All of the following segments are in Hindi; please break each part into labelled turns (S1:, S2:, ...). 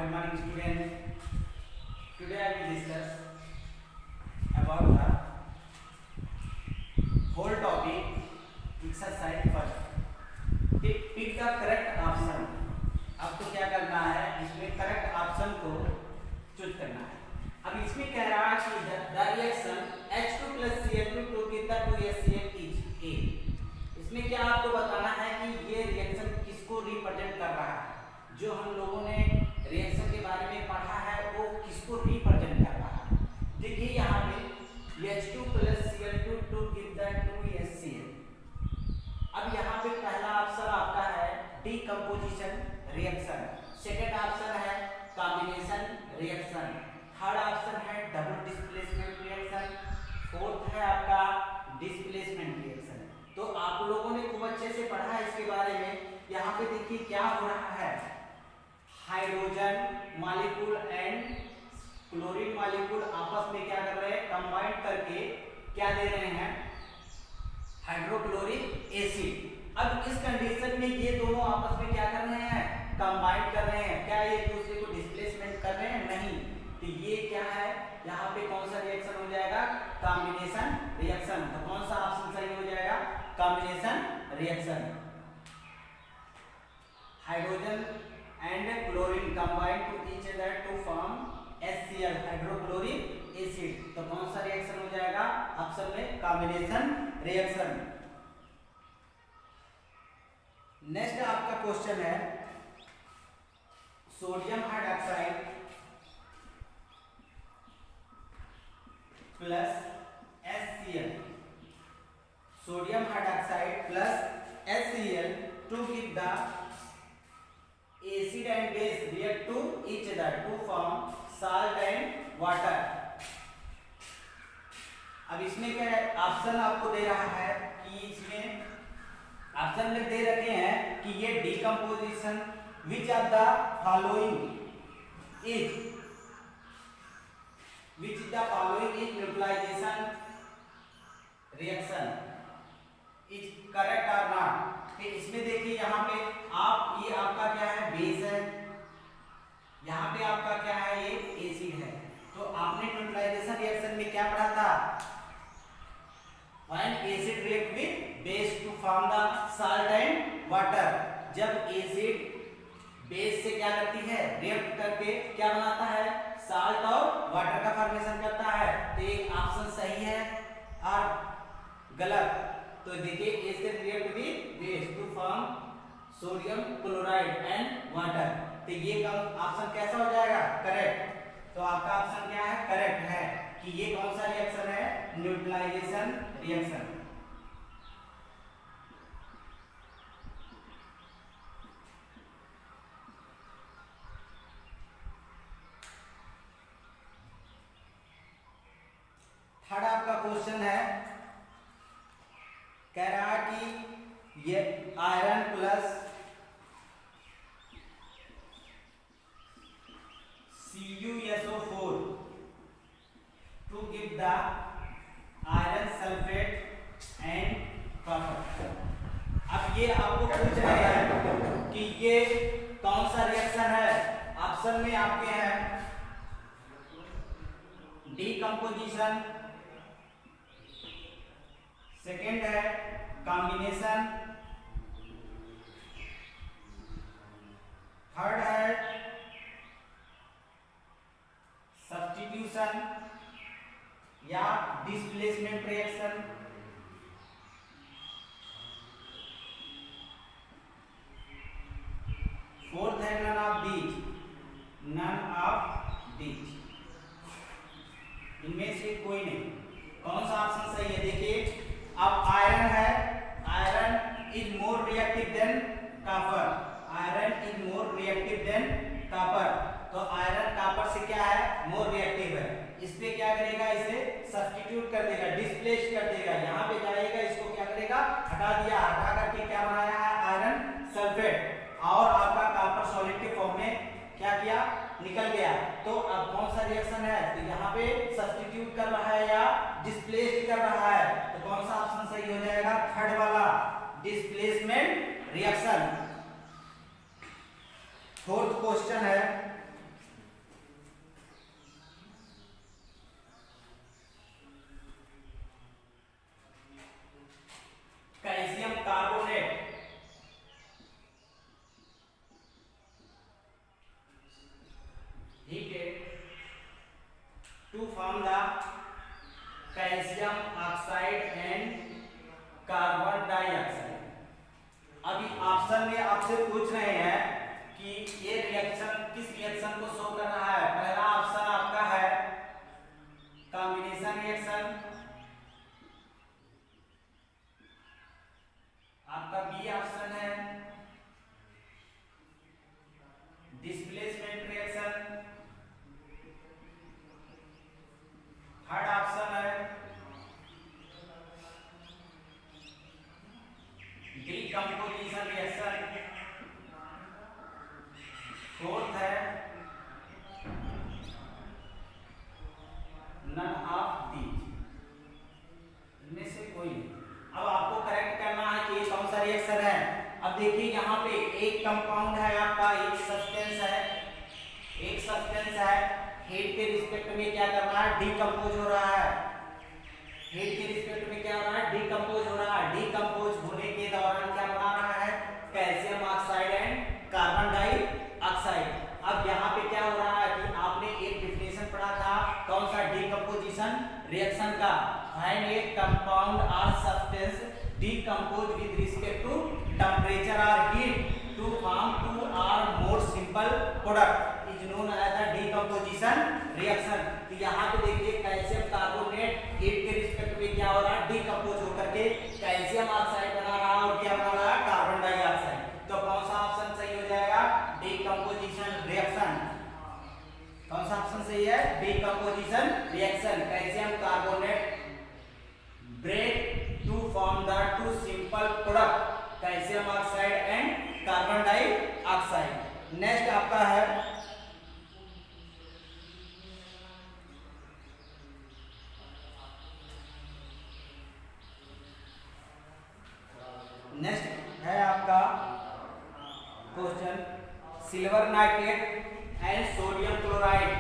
S1: good morning student. Today I will discuss about the whole topic exercise first. Pick the correct option. आपको क्या करना है, इसमें करेक्ट ऑप्शन को चूज करना है। अब इसमें कह रहा है कि the reaction H2 + Cl2 to give the 2HCl is A। इसमें क्या आपको बताना है कि ये रिएक्शन किसको रिप्रेजेंट कर रहा है। जो हम लोगों ने रिएक्शन के बारे में पढ़ा है वो किसको रिप्रेजेंट कर रहा है। देखिए यहाँ पे H2 + Cl2 to give the 2HCl। अब यहाँ पे पहला ऑप्शन आपका है डीकंपोजिशन रिएक्शन, सेकंड ऑप्शन है कॉम्बिनेशन रिएक्शन, थर्ड ऑप्शन है डबल डिस्प्लेसमेंट रिएक्शन, फोर्थ है आपका डिस्प्लेसमेंट रिएक्शन। तो आप लोगों ने खूब अच्छे से पढ़ा है इसके बारे में। यहाँ पे देखिए क्या हो रहा है, hydrogen molecule and chlorine molecule आपस में क्या कर रहे हैं, कंबाइन करके क्या दे रहे हैं, हाइड्रोक्लोरिक एसिड। अब इस कंडीशन में ये दोनों आपस में क्या कर रहे हैं, कंबाइन कर रहे हैं। क्या एक दूसरे को डिस्प्लेसमेंट कर रहे हैं? नहीं। तो ये क्या है, यहाँ पे कौन सा रिएक्शन हो जाएगा, कॉम्बिनेशन रिएक्शन। तो कौन सा ऑप्शन सही हो जाएगा, combination reaction. Hydrogen and chlorine combine to each other to form HCl hydrochloric acid. तो कौन सा रिएक्शन हो जाएगा ऑप्शन में, कॉम्बिनेशन रिएक्शन। नेक्स्ट आपका क्वेश्चन है sodium hydroxide plus HCl, sodium hydroxide plus HCl to give the acid and base react to each other to form salt and water। अब इसमें क्या है, ऑप्शन आपको दे रहा है कि इसमें ऑप्शन में दे रखे हैं कि ये decomposition which of the following is neutralization reaction is correct और नॉट। इसमें देखिए यहाँ पे आप ये आपका क्या है, बेस है, यहाँ पे आपका क्या है, ये एसिड है। तो आपने न्यूट्रलाइजेशन रिएक्शन में क्या पढ़ा था, when acid react with base to form the salt and water. जब एसिड बेस से क्या करती है, रिएक्ट करके क्या बनाता है, साल्ट और वाटर का फॉर्मेशन करता है। तो एक ऑप्शन सही है और गलत। तो देखिए acid react with base to form sodium chloride and water. तो ये ऑप्शन कैसा हो जाएगा, करेक्ट। तो आपका ऑप्शन क्या है, करेक्ट है कि ये कौन सा रिएक्शन है, न्यूट्रलाइजेशन रिएक्शन। थर्ड आपका क्वेश्चन है, कह रहा है कि ये iron plus CuSO4 to give the iron sulphate and copper. अब ये आपको पूछ रहे हैं कि ये कौन सा रिएक्शन है। ऑप्शन में आपके हैं डीकंपोजिशन, सेकेंड है कॉम्बिनेशन, थर्ड है सब्स्टिट्यूशन या डिस्प्लेसमेंट रिएक्शन, फोर्थ है नन ऑफ दीज। इनमें से कोई नहीं। कौन सा ऑप्शन सही है, देखिए अब आयरन है, iron is more reactive than copper, iron is more reactive than copper. तो आयरन कॉपर से क्या है, मोर रिएक्टिव है। इस पे क्या करेगा, इसे सब्स्टिट्यूट कर देगा, डिस्प्लेस कर देगा। यहाँ पे जाएगा, इसको क्या करेगा, हटा दिया, हटा करके क्या बनाया है, आयरन सल्फेट। और आपका कॉपर सॉलिड के फॉर्म में क्या किया, निकल गया। तो अब कौन सा रिएक्शन है, तो यहाँ पे सब्स्टिट्यूट कर रहा है या डिस्प्लेस कर रहा है। तो कौन सा ऑप्शन सही हो जाएगा, थर्ड वाला, डिस्प्लेसमेंट रिएक्शन। फोर्थ क्वेश्चन है आपसे पूछ रहे हैं कि ये रिएक्शन किस रिएक्शन को शो कर रहा है। पहला ऑप्शन आपका है कॉम्बिनेशन रिएक्शन, आपका बी ऑप्शन है डिस्प्लेसमेंट रिएक्शन, थर्ड ऑप्शन है डीकंपोजिशन रिएक्शन, फोर्थ है नन ऑफ दीज, इनमें से कोई। अब आपको करेक्ट करना है कि ये कौन सा रिएक्शन है। अब देखिए यहाँ पे एक कंपाउंड है आपका, एक सब्सटेंस है, हीट के रिस्पेक्ट में क्या कर रहा है, डीकंपोज हो रहा है। हीट के रिस्पेक्ट में क्या हो रहा है, डीकंपोज हो रहा है। डीकंपोज होने के दौरान क्या बना रहा है, calcium oxide and carbon dioxide. अब यहाँ पे क्या हो रहा है कि आपने एक डिफिनेशन पढ़ा था कौन सा, डीकंपोजिशन रिएक्शन का, व्हेन ए कंपाउंड और substance decompose with respect to temperature और हीट टू फॉर्म टू और more simple product is known as the decomposition reaction. तो यहाँ पे देखिए कैल्शियम कार्बोनेट हीट के रिस्पेक्ट में क्या हो रहा है, डीकंपोज होकर के कैल्शियम ऑक्साइड बना रहा है और क्या बना रहा है, कार्बन डाइऑक्साइड। तो कौन सा ऑप्शन सही हो जाएगा, डीकंपोजिशन रिएक्शन। कौन सा ऑप्शन सही है, decomposition reaction. Calcium carbonate break to form the two simple product calcium oxide and carbon dioxide. Next आपका है आपका question, silver nitrate and sodium chloride.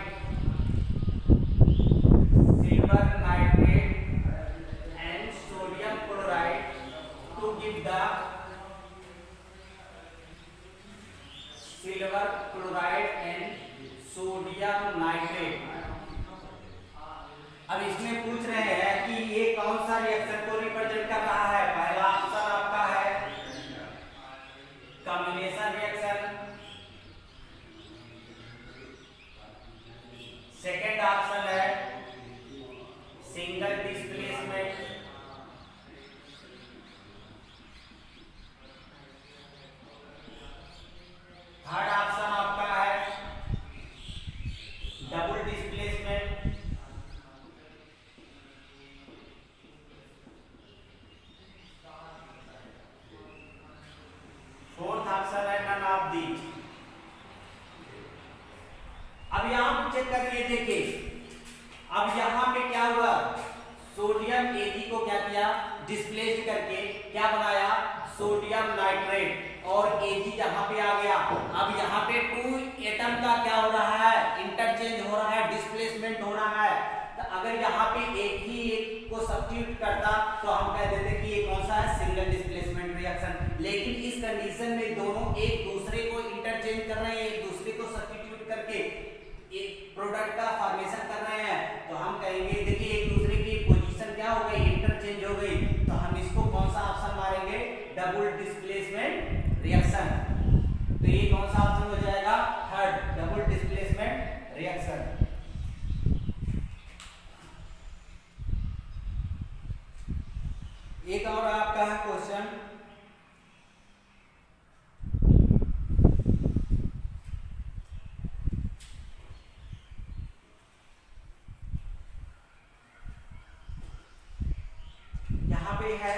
S1: Silver nitrate and sodium chloride to give the silver chloride and sodium nitrate. अब इसमें पूछ रहे हैं कि ये कौन सा रिएक्शन को रिप्रेजेंट कर रहा है। पहला ऑप्शन आपका है कॉम्बिनेशन रिएक्शन, सेकेंड ऑप्शन है सिंगल डिस्प्लेसमेंट, थर्ड ऑप्शन आपका है डबल डिस्प्लेसमेंट, फोर्थ ऑप्शन है नन ऑफ दीज। अब यहां पे चेक करिए, देखिए अब यहां पे क्या हुआ, सोडियम Ag को क्या किया, डिस्प्लेस्ड करके क्या बनाया, सोडियम नाइट्रेट, और Ag यहां पे आ गया। अब यहां पे टू एटम का क्या हो रहा है, इंटरचेंज हो रहा है, डिस्प्लेसमेंट हो रहा है। तो अगर यहाँ पे एक ही एक को सब्स्टिट्यूट करता तो हम कह देते कि ये कौन सा है, सिंगल डिस्प्लेसमेंट रिएक्शन। लेकिन इस कंडीशन में दोनों एक दूसरे को इंटरचेंज कर रहे हैं, एक दूसरे को सब्स्टिट्यूट करके एक प्रोडक्ट का फॉर्मेशन कर रहे हैं। तो हम कहेंगे देखिए एक दूसरे की पोजीशन क्या हो गई, इंटरचेंज हो गई। तो हम इसको कौन सा ऑप्शन मारेंगे, डबल डिस्प्लेसमेंट रिएक्शन। तो ये कौन सा ऑप्शन हो जाएगा, थर्ड, डबल डिस्प्लेसमेंट रिएक्शन। एक और आपका है क्वेश्चन, यहां पे है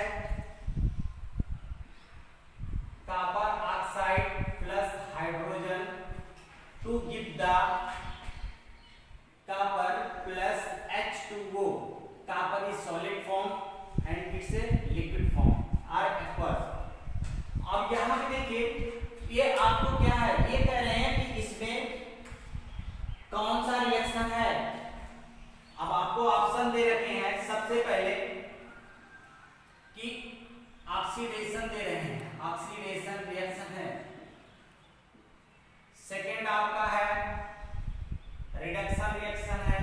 S1: copper oxide plus hydrogen to give the copper plus H2O। Copper is solid form and it's a liquid form or aqueous. अब यहां पे देखिए ये आपको क्या है, ये कह रहे हैं कि इसमें कौन सा रिएक्शन है। अब आपको ऑप्शन दे रखे हैं, सबसे पहले कि ऑक्सीडेशन दे रहे हैं, ऑक्सीडेशन रिएक्शन है। सेकेंड आपका है रिडक्शन रिएक्शन है।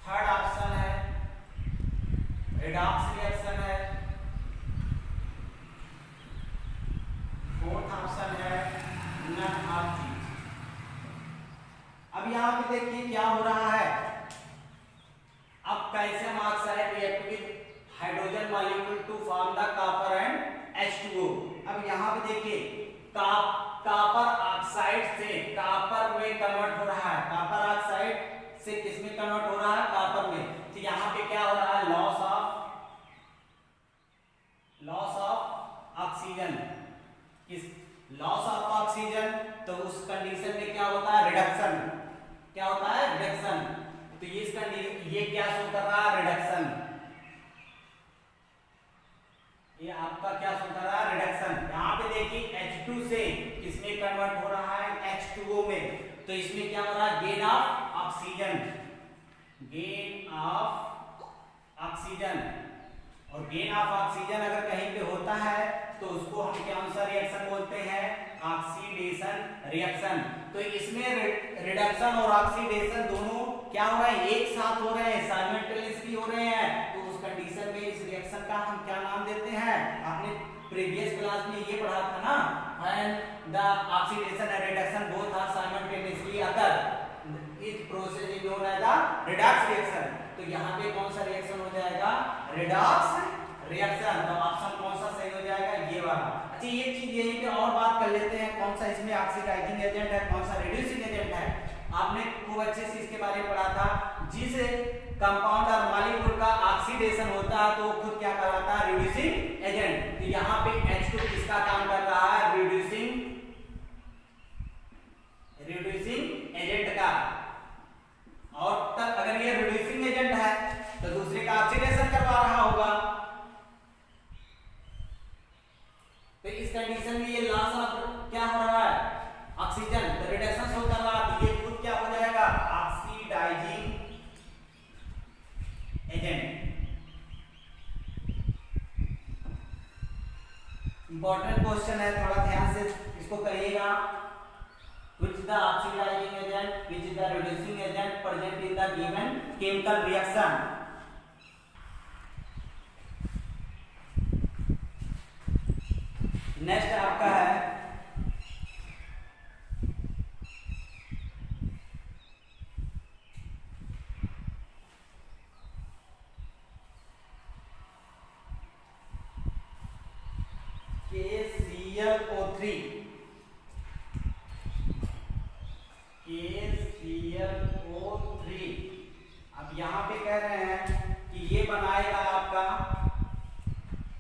S1: थर्ड ऑप्शन है रिडॉक्स रिएक्शन है। आप कॉपर ऑक्साइड से कॉपर में कन्वर्ट हो रहा है, कॉपर ऑक्साइड से किस में कन्वर्ट हो रहा है, कॉपर में। तो यहाँ पे क्या हो रहा है, लॉस ऑफ ऑक्सीजन, किस लॉस ऑफ ऑक्सीजन। तो उस कंडीशन में क्या होता है, रिडक्शन, क्या होता है, रिडक्शन। तो ये इस कंडीशन, ये क्या शो कर रहा है, रिडक्शन, ये आपका क्या शो कर रहा है, रिडक्शन। यहाँ पे देखिए H2 से किसमें कन्वर्ट हो रहा है, H2O में। तो इसमें क्या हो रहा है, gain of oxygen, gain of oxygen. और गेन ऑफ ऑक्सीजन अगर कहीं पे होता है तो उसको हम कौन सा रिएक्शन बोलते हैं, ऑक्सीडेशन रिएक्शन। तो इसमें रिडक्शन और ऑक्सीडेशन दोनों क्या हो रहे हैं, एक साथ हो रहे हैं, साइमल्टेनियसली हो रहे हैं। तो उस कंडीशन में इस रिएक्शन का हम क्या नाम देते हैं, आपने प्रीवियस क्लास में ये पढ़ा था ना, when the oxidation and reduction both are simultaneously occur, इस process is known as the redox reaction. तो यहाँ पे कौन सा रिएक्शन हो जाएगा, रिडक्स रिएक्शन। तो ऑप्शन कौन सा सही हो जाएगा, ये वाला। अच्छा ये चीज यहीं पे और बात कर लेते हैं, कौन सा इसमें ऑक्सीडाइजिंग एजेंट है, कौन सा रिड्यूसिंग एजेंट है। आपने खूब अच्छे से इसके बारे में पढ़ा था, जिस कंपाउंड और मॉलिक्यूल का ऑक्सीडेशन होता है तो वो खुद क्या कहलाता है, रिड्यूसिंग एजेंट। तो यहाँ पे H2 किसका काम कर रहा है, रिड्यूसिंग एजेंट का। और तब अगर ये रिड्यूसिंग एजेंट है तो दूसरे का ऑक्सीडेशन करवा रहा होगा। तो इस कंडीशन में ये लॉस ऑफ क्या हो रहा है, ऑक्सीजन, तो रिडक्शन शो कर रहा है। तो ये खुद क्या हो जाएगा, ऑक्सीडाइजिंग एजेंट। इंपॉर्टेंट क्वेश्चन है, थोड़ा ध्यान से इसको करिएगा। Which is the oxidizing agent, which is the reducing agent present in the given chemical reaction? Next आपका है KClO3। KClO3 अब यहाँ पे कह रहे हैं कि ये बनाएगा आपका,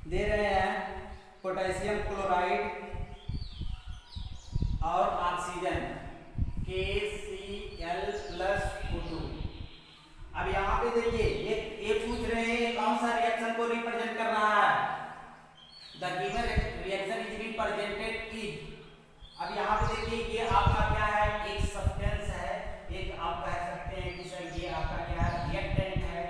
S1: दे रहे हैं पोटेशियम क्लोराइड और ऑक्सीजन KCl+O2। अब यहाँ पे देखिए ये पूछ रहे हैं कौन सा रिएक्शन को रिप्रेजेंट कर रहा है, the given reaction is represented is. अब यहाँ पे देखिए ये आपका क्या है, एक सब्सटेंस है, एक आप कह सकते हैं कि सर ये आपका क्या है, रिएक्टेंट है।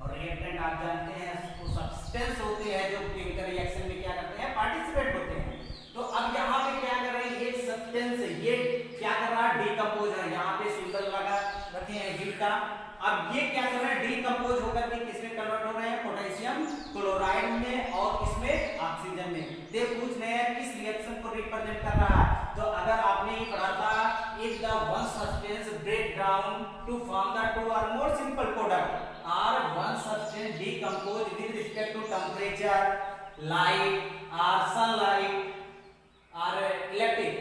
S1: और रिएक्टेंट आप जानते हैं वो सब्सटेंस होते हैं जो केमिकल रिएक्शन में क्या करते हैं, पार्टिसिपेट होते हैं। तो अब यहाँ पे क्या कर रहे हैं, ये सब्सटेंस ये क्या कर रहा है, डिकम्पोज है। यहाँ पे सिंबल लगा रखे हैं हीट का। अब ये क्या कर रहे हैं, डिकम्पोज होकर के किसमें कन्वर्ट हो रहे हैं, पोटेशियम क्लोराइड में और इसमें ऑक्सीजन में। ये पूछ रहे हैं किस रिएक्शन को रिप्रेजेंट कर रहा है। तो अगर आपने ये पढ़ा था, if the one substance break down to form the two और मोर सिंपल प्रोडक्ट और one substance decompose with respect to temperature, light और सनलाइट और इलेक्ट्रिक,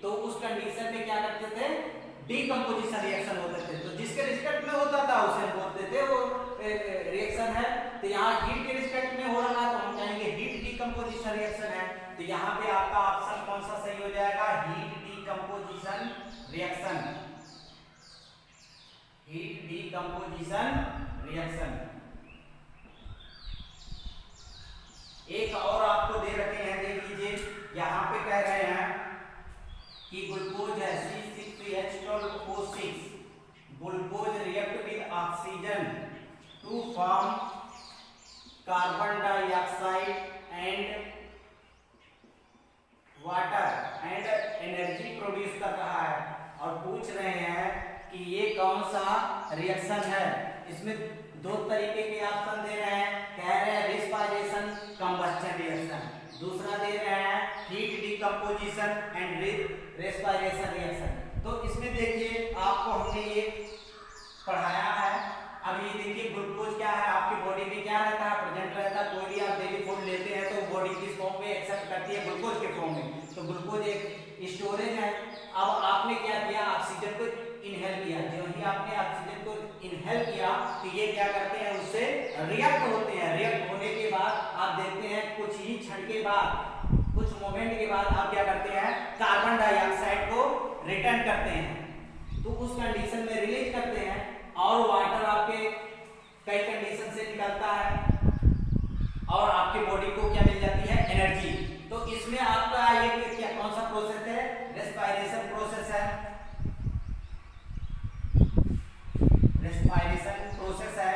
S1: तो उस कंडीशन में क्या करते थे, डिकम्पोजिशन रिएक्शन होते थे। तो जिसके रिस्पेक्ट में होता था उसे बोलते थे वो रिएक्शन है। तो यहाँ हीट के रिस्पेक्ट में हो रहा है तो हम कहेंगे हीट डिकम्पोजिशन रिएक्शन है। तो यहाँ पे आपका ऑप्शन कौन सा सही हो जाएगा, heat decomposition reaction, heat decomposition reaction. एक और आपको दे रखे हैं, देख लीजिए, यहाँ पे कह रहे हैं कि ग्लूकोज है C6H12O6, glucose react with oxygen to form carbon dioxide and water and energy produce कर रहा है। और पूछ रहे हैं कि ये कौन सा रिएक्शन है। इसमें दो तरीके के ऑप्शन दे रहे हैं, कह रहे हैं रेस्पिरेशन कंबस्शन रिएक्शन, दूसरा दे रहे हैं heat decomposition and respiration reaction. तो इसमें देखिए आपको हमने ये पढ़ाया है। अब ये देखिए ग्लूकोज क्या है, आपकी बॉडी में क्या रहता है, प्रेजेंट रहता है। कोई भी आप डेली फूड लेते हैं तो बॉडी किस फॉर्म में एक्सेप्ट करती है, ग्लूकोज के फॉर्म में। तो तो ग्लूकोज एक स्टोरेज है। अब आपने क्या किया, ऑक्सीजन को इनहेल किया। जो ही आपने ऑक्सीजन को इनहेल किया तो ये क्या करते हैं, उससे रिएक्ट होते हैं। रिएक्ट होने के बाद आप देखते हैं कुछ ही क्षण के बाद, कुछ मोमेंट के बाद आप क्या करते हैं, कार्बन डाइऑक्साइड को रिटर्न करते हैं। तो उस कंडीशन में रिलीज करते हैं और वाटर आपके कई कंडीशन से निकलता है और आपके बॉडी को क्या मिल जाती है, एनर्जी। तो इसमें आपका ये क्या कौन सा प्रोसेस है, रेस्पिरेशन प्रोसेस है। रेस्पिरेशन प्रोसेस है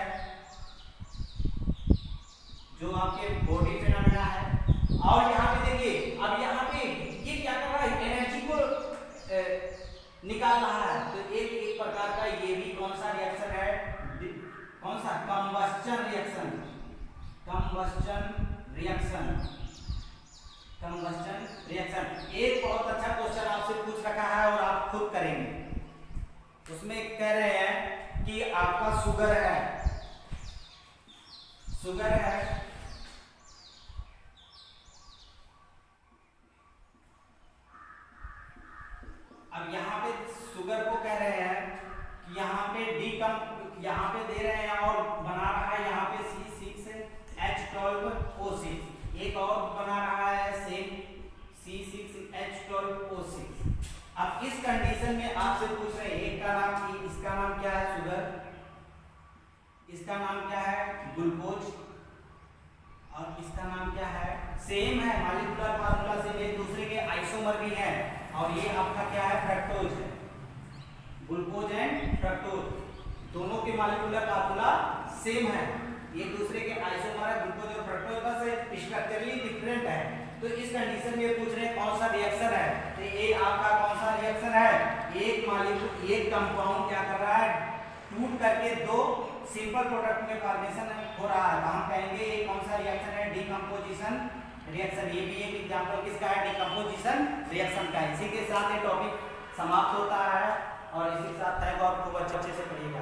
S1: जो आपके बॉडी फिनोमेना है। और यहाँ पे देखिए, अब यहाँ पे ये क्या कर रहा है, एनर्जी को निकाल रहा है। तो एक प्रकार का ये भी कौन सा रिएक्शन है, कौन सा, combustion reaction. Combustion reaction, combustion reaction. एक बहुत अच्छा क्वेश्चन आपसे पूछ रखा है और आप खुद करेंगे। उसमें कह रहे हैं कि आपका शुगर है, शुगर है, अब यहाँ पे शुगर को कह रहे हैं कि यहाँ पे यहाँ पे दे रहे हैं और बना रहा है यहाँ पे C6H12O6, एक और बना रहा है सेम C6H12O6। अब इस कंडीशन में आपसे पूछ रहे हैं, एक का नाम, इसका नाम क्या है, शुगर, इसका नाम क्या है, ग्लूकोज, और इसका नाम क्या है, सेम है, मॉलिक्यूलर फार्मूला से एक दूसरे के आइसोमर भी है। और ये आपका क्या है, फ्रक्टोज है, ग्लूकोज एंड फ्रक्टोज, दोनों के मॉलिक्यूलर फार्मूला सेम है, एक दूसरे के आइसोमर है। ग्लूकोज और फ्रक्टोज बस स्ट्रक्चरली डिफरेंट है। तो इस कंडीशन में पूछ रहे हैं कौन सा रिएक्शन है, तो ये आपका कौन सा रिएक्शन है, एक मॉलिक्यूल, एक कंपाउंड क्या कर रहा है, टूट करके दो सिंपल प्रोडक्ट में फॉर्मेशन हो रहा है। हम कहेंगे ये कौन सा रिएक्शन है, डीकंपोजिशन रिएक्शन। ये भी एक एग्जांपल किसका है, डीकंपोजिशन रिएक्शन का। इसी के साथ ये टॉपिक समाप्त होता है और इसी के साथ है और खूब अच्छे से पढ़िएगा।